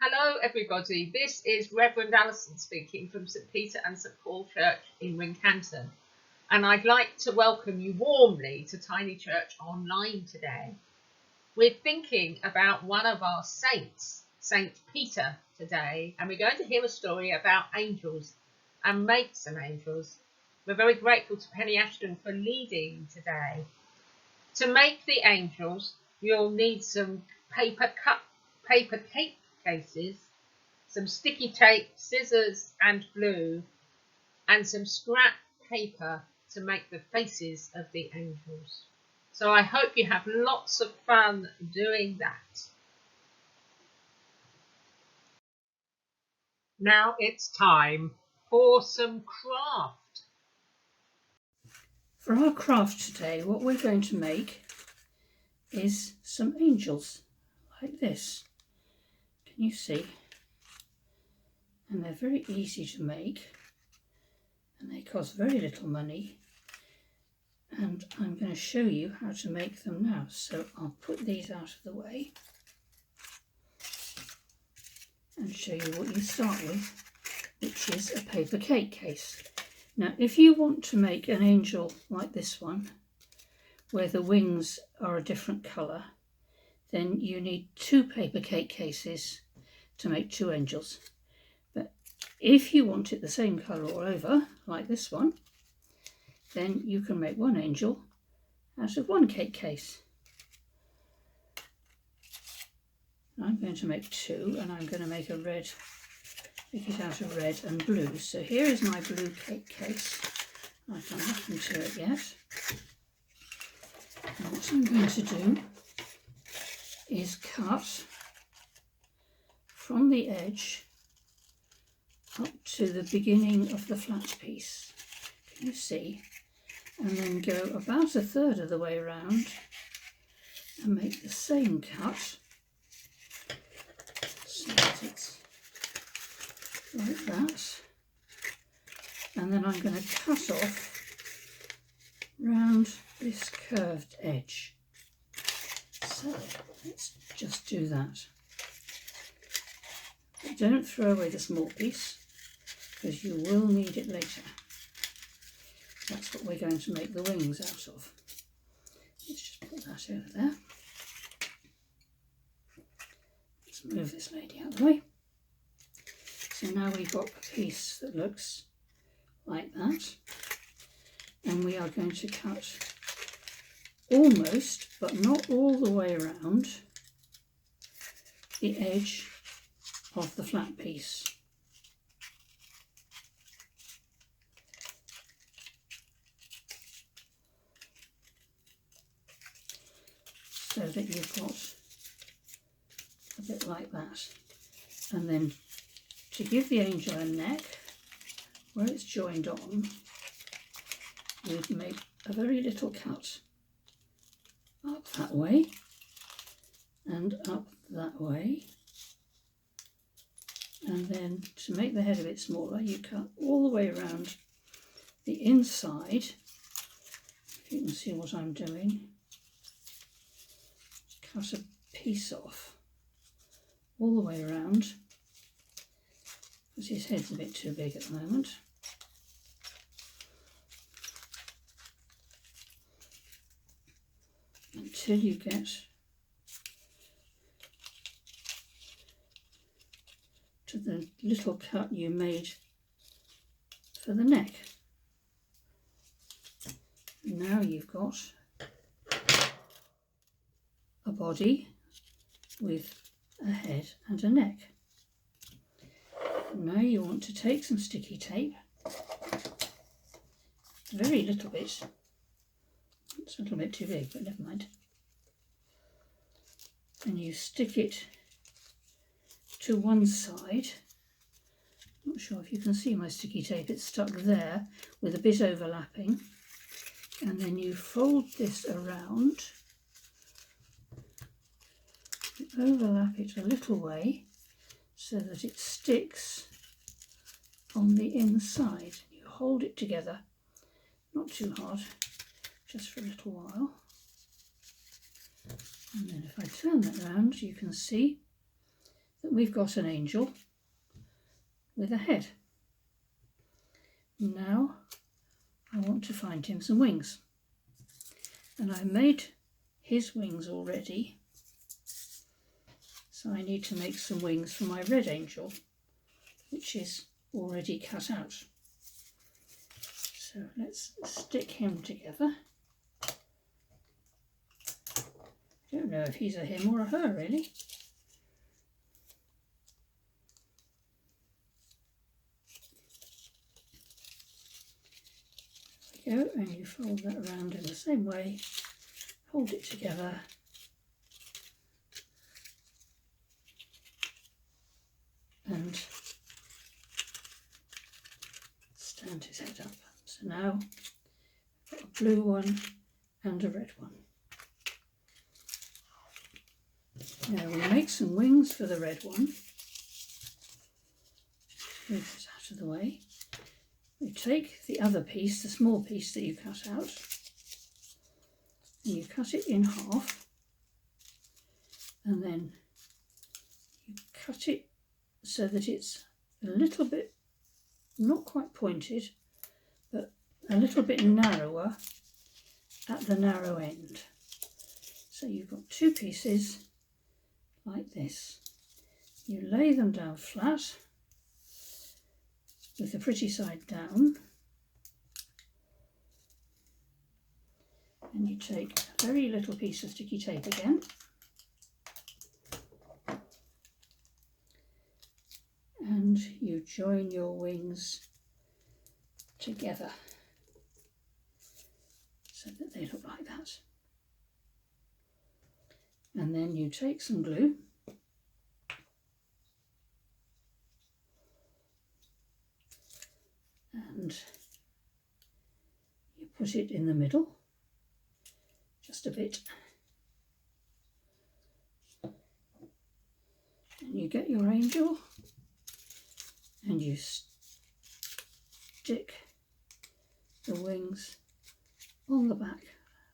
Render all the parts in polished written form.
Hello everybody, this is Reverend Alison speaking from St Peter and St Paul Church in Wincanton, and I'd like to welcome you warmly to Tiny Church Online today. We're thinking about one of our saints, St Peter, today, and we're going to hear a story about angels and make some angels. We're very grateful to Penny Ashton for leading today. To make the angels, you'll need some paper tape cases, some sticky tape, scissors and glue, and some scrap paper to make the faces of the angels. So I hope you have lots of fun doing that. Now it's time for some craft. For our craft today, what we're going to make is some angels like this. Can you see? And they're very easy to make and they cost very little money, and I'm going to show you how to make them now. So I'll put these out of the way and show you what you start with, which is a paper cake case. Now if you want to make an angel like this one where the wings are a different colour, then you need 2 paper cake cases to make 2 angels. But if you want it the same colour all over, like this one, then you can make 1 angel out of 1 cake case. I'm going to make 2, and I'm going to make it out of red and blue. So here is my blue cake case. I've done nothing to it yet. And what I'm going to do is cut from the edge up to the beginning of the flat piece. Can you see? And then go about 1/3 of the way around and make the same cut so that it's like that. And then I'm going to cut off round this curved edge. So let's just do that. But don't throw away the small piece, because you will need it later. That's what we're going to make the wings out of. Let's just put that over there. Let's move this lady out of the way. So now we've got a piece that looks like that, and we are going to cut almost, but not all the way around, the edge of the flat piece. So that you've got a bit like that. And then to give the angel a neck, where it's joined on, you'd make a very little cut up that way and up that way. And then to make the head a bit smaller, you cut all the way around the inside. If you can see what I'm doing. Cut a piece off all the way around, because his head's a bit too big at the moment. Until you get to the little cut you made for the neck. Now you've got a body with a head and a neck. Now you want to take some sticky tape, very little bit. It's a little bit too big, but never mind. And you stick it to one side. Not sure if you can see my sticky tape, it's stuck there with a bit overlapping. And then you fold this around, overlap it a little way so that it sticks on the inside. You hold it together, not too hard, just for a little while. And then if I turn that round, you can see that we've got an angel with a head. Now I want to find him some wings, and I made his wings already, so I need to make some wings for my red angel, which is already cut out. So let's stick him together. I don't know if he's a him or a her really. There we go, and you fold that around in the same way, hold it together, and stand his head up. So now I've got a blue one and a red one. Now we make some wings for the red one. Move this out of the way. We take the other piece, the small piece that you cut out, and you cut it in half, and then you cut it so that it's a little bit, not quite pointed, but a little bit narrower at the narrow end. So you've got two pieces like this. You lay them down flat with the pretty side down, and you take a very little piece of sticky tape again, and you join your wings together so that they look like that. And then you take some glue and you put it in the middle, just a bit, and you get your angel and you stick the wings on the back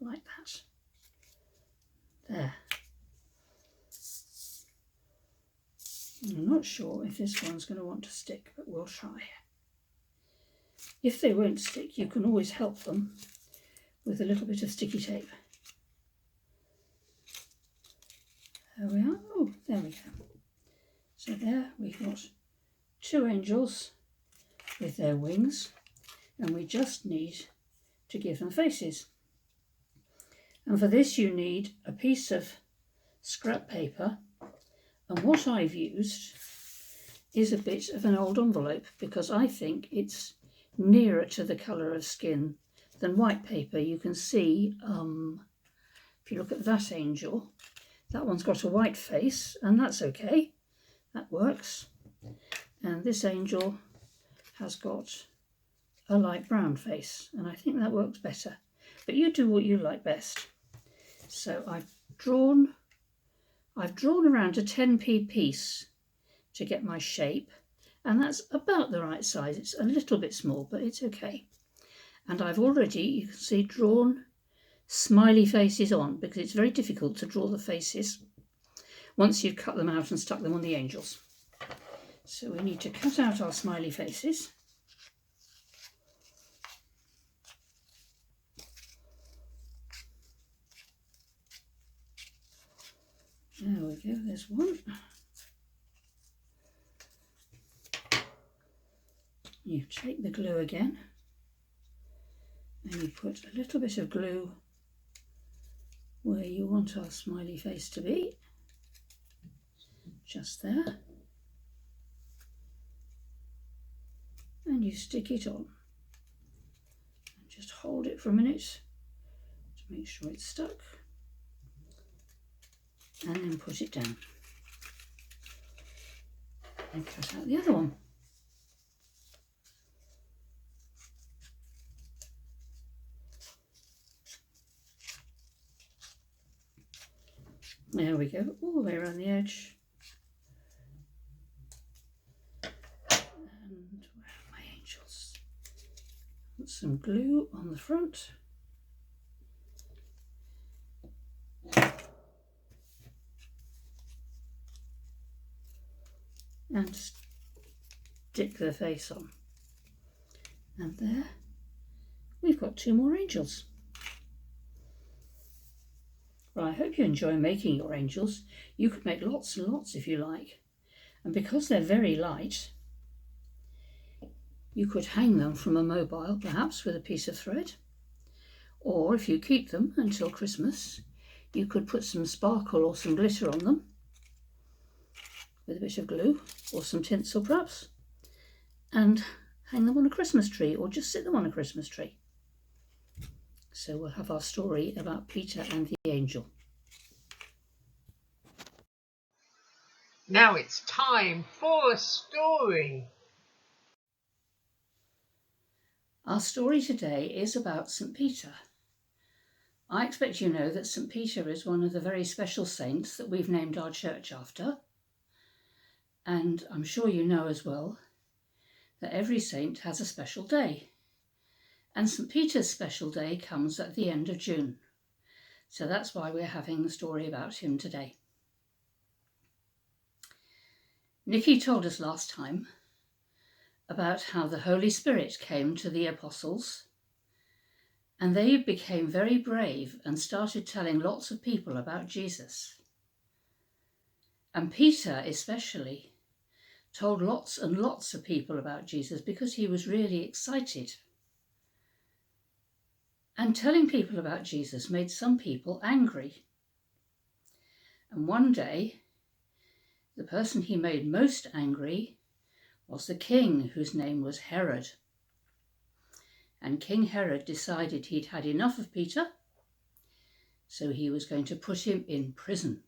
like that. There. I'm not sure if this one's going to want to stick, but we'll try. If they won't stick, you can always help them with a little bit of sticky tape. There we are. Oh, there we go. So there we've got two angels with their wings, and we just need to give them faces. And for this you need a piece of scrap paper, and what I've used is a bit of an old envelope because I think it's nearer to the colour of skin than white paper. You can see, if you look at that angel, that one's got a white face, and that's okay, that works. And this angel has got a light brown face, and I think that works better. But you do what you like best. So I've drawn around a 10p piece to get my shape, and that's about the right size. It's a little bit small, but it's okay. And I've already, you can see, drawn smiley faces on, because it's very difficult to draw the faces once you've cut them out and stuck them on the angels. So we need to cut out our smiley faces. There we go, there's one. You take the glue again and you put a little bit of glue where you want our smiley face to be, just there, and you stick it on. And just hold it for a minute to make sure it's stuck, and then put it down and cut out the other one. There we go, all the way around the edge. And where are my angels? Put some glue on the front. and stick their face on. And there we've got 2 more angels. Well, I hope you enjoy making your angels. You could make lots and lots if you like. And because they're very light, you could hang them from a mobile, perhaps with a piece of thread. Or if you keep them until Christmas, you could put some sparkle or some glitter on them with a bit of glue or some tinsel perhaps, and hang them on a Christmas tree or just sit them on a Christmas tree. So we'll have our story about Peter and the angel. Now it's time for a story. Our story today is about St. Peter. I expect you know that St. Peter is one of the very special saints that we've named our church after. And I'm sure you know as well that every saint has a special day. And St. Peter's special day comes at the end of June. So that's why we're having the story about him today. Nikki told us last time about how the Holy Spirit came to the apostles and they became very brave and started telling lots of people about Jesus. And Peter especially told lots and lots of people about Jesus because he was really excited. And telling people about Jesus made some people angry. And one day, the person he made most angry was the king, whose name was Herod. And King Herod decided he'd had enough of Peter, so he was going to put him in prison.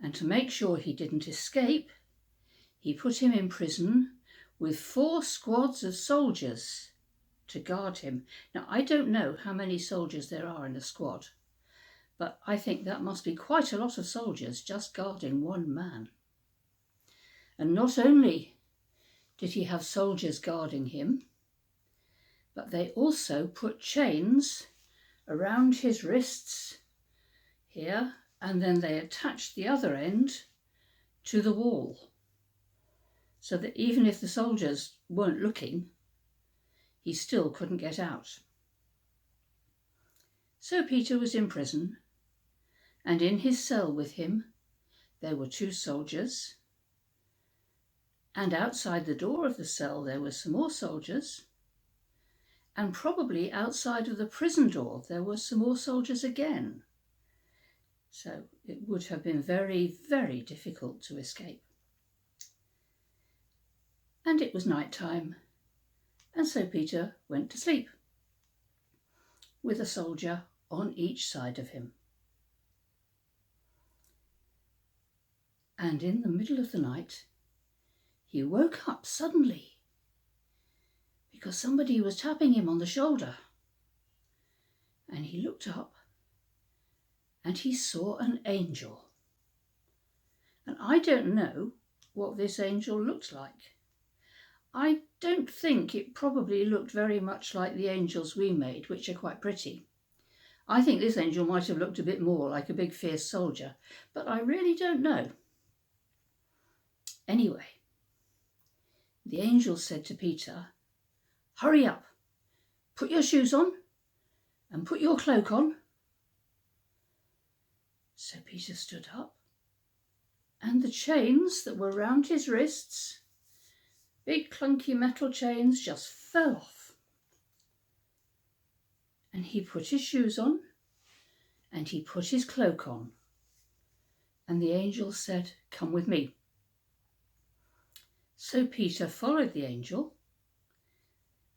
And to make sure he didn't escape, he put him in prison with 4 squads of soldiers to guard him. Now, I don't know how many soldiers there are in a squad, but I think that must be quite a lot of soldiers just guarding one man. And not only did he have soldiers guarding him, but they also put chains around his wrists here, and then they attached the other end to the wall, so that even if the soldiers weren't looking, he still couldn't get out. So Peter was in prison, and in his cell with him there were 2 soldiers, and outside the door of the cell there were some more soldiers, and probably outside of the prison door there were some more soldiers again. So it would have been very, very difficult to escape. And it was night time, and so Peter went to sleep, with a soldier on each side of him. And in the middle of the night, he woke up suddenly because somebody was tapping him on the shoulder. And he looked up and he saw an angel. And I don't know what this angel looked like. I don't think it probably looked very much like the angels we made, which are quite pretty. I think this angel might have looked a bit more like a big fierce soldier, but I really don't know. Anyway, the angel said to Peter, "Hurry up, put your shoes on and put your cloak on." So Peter stood up, and the chains that were round his wrists, big clunky metal chains, just fell off. And he put his shoes on and he put his cloak on. And the angel said, "Come with me." So Peter followed the angel,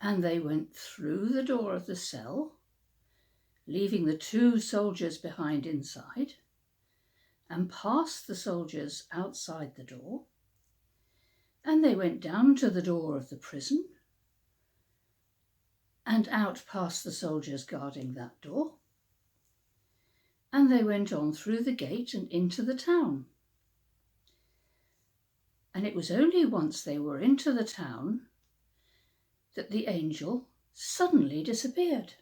and they went through the door of the cell, leaving the 2 soldiers behind inside, and past the soldiers outside the door, and they went down to the door of the prison, and out past the soldiers guarding that door, and they went on through the gate and into the town. And it was only once they were into the town that the angel suddenly disappeared.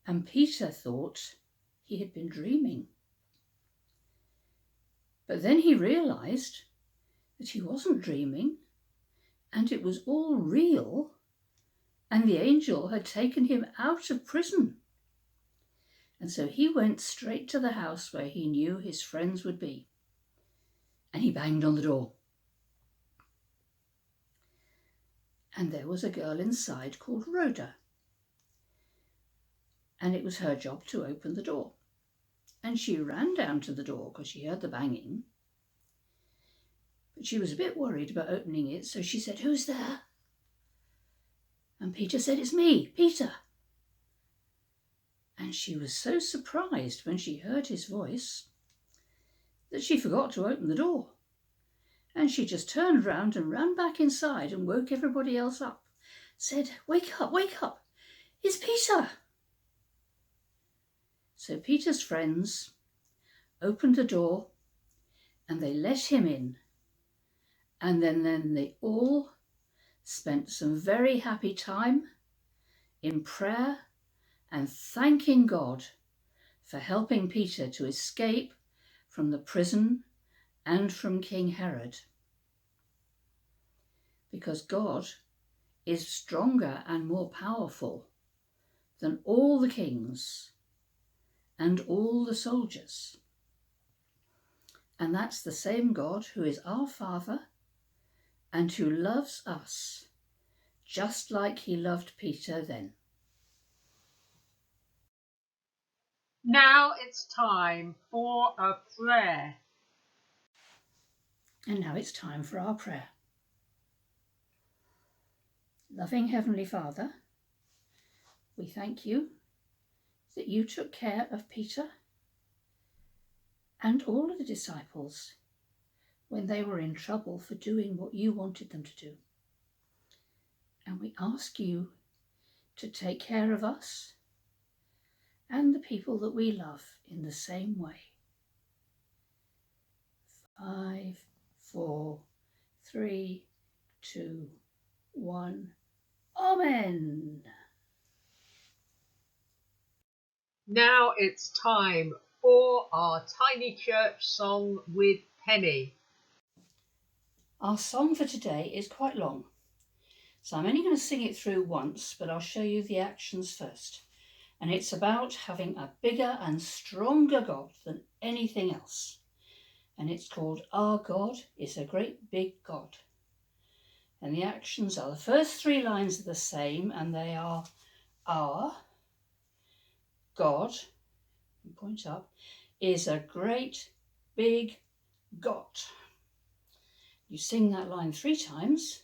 And Peter thought he had been dreaming. But then he realised that he wasn't dreaming and it was all real, and the angel had taken him out of prison. And so he went straight to the house where he knew his friends would be, and he banged on the door. And there was a girl inside called Rhoda, and it was her job to open the door. And she ran down to the door because she heard the banging. But she was a bit worried about opening it, so she said, "Who's there?" And Peter said, "It's me, Peter." And she was so surprised when she heard his voice that she forgot to open the door. And she just turned round and ran back inside and woke everybody else up, said, wake up, it's Peter." So Peter's friends opened the door and they let him in. And then they all spent some very happy time in prayer and thanking God for helping Peter to escape from the prison and from King Herod. Because God is stronger and more powerful than all the kings and all the soldiers. And that's the same God who is our Father and who loves us just like he loved Peter then. Now it's time for a prayer. And now it's time for our prayer. Loving Heavenly Father, we thank you that you took care of Peter and all of the disciples when they were in trouble for doing what you wanted them to do. And we ask you to take care of us and the people that we love in the same way. 5, 4, 3, 2, 1. Amen. Now it's time for our tiny church song with Penny. Our song for today is quite long, so I'm only going to sing it through once, but I'll show you the actions first. And it's about having a bigger and stronger God than anything else. And it's called Our God is a Great Big God. And the actions are, the first 3 lines are the same, and they are Our God, point up, is a great big God. You sing that line 3 times,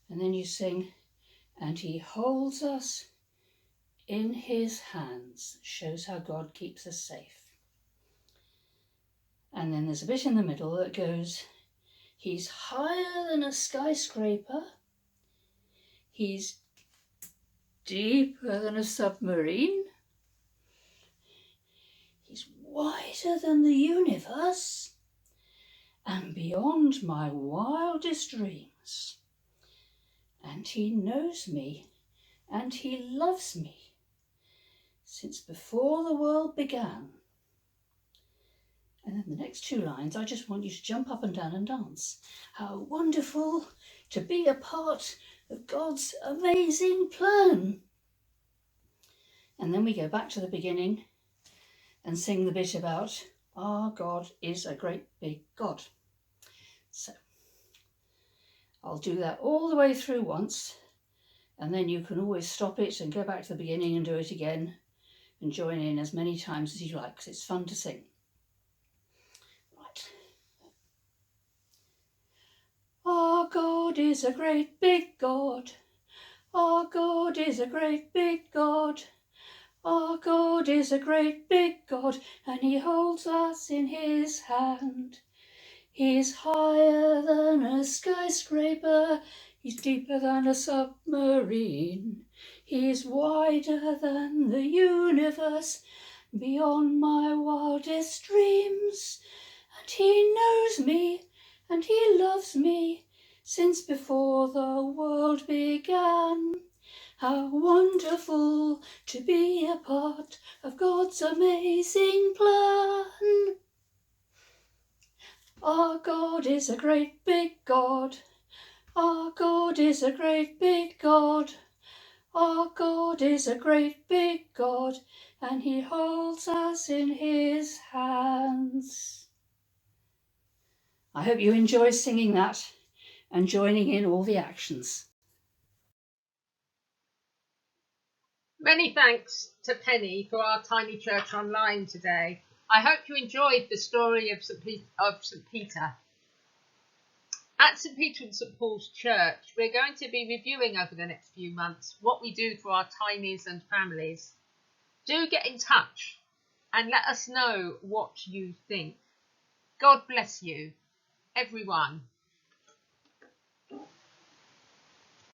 and then you sing, and he holds us in his hands. Shows how God keeps us safe. And then there's a bit in the middle that goes, he's higher than a skyscraper, he's deeper than a submarine, he's wider than the universe and beyond my wildest dreams. And he knows me and he loves me since before the world began. And then the next 2 lines, I just want you to jump up and down and dance. How wonderful to be a part of God's amazing plan. And then we go back to the beginning and sing the bit about our God is a great big God. So I'll do that all the way through once, and then you can always stop it and go back to the beginning and do it again and join in as many times as you like, because it's fun to sing. Right. Our God is a great big God. Our God is a great big God. Our God is a great big God, and he holds us in his hand. He's higher than a skyscraper, he's deeper than a submarine. He's wider than the universe, beyond my wildest dreams. And he knows me, and he loves me, since before the world began. How wonderful to be a part of God's amazing plan. Our God is a great big God. Our God is a great big God. Our God is a great big God, and he holds us in his hands. I hope you enjoy singing that and joining in all the actions. Many thanks to Penny for our Tiny Church Online today. I hope you enjoyed the story of St. Peter. At St. Peter and St. Paul's Church, we're going to be reviewing over the next few months what we do for our tinies and families. Do get in touch and let us know what you think. God bless you, everyone.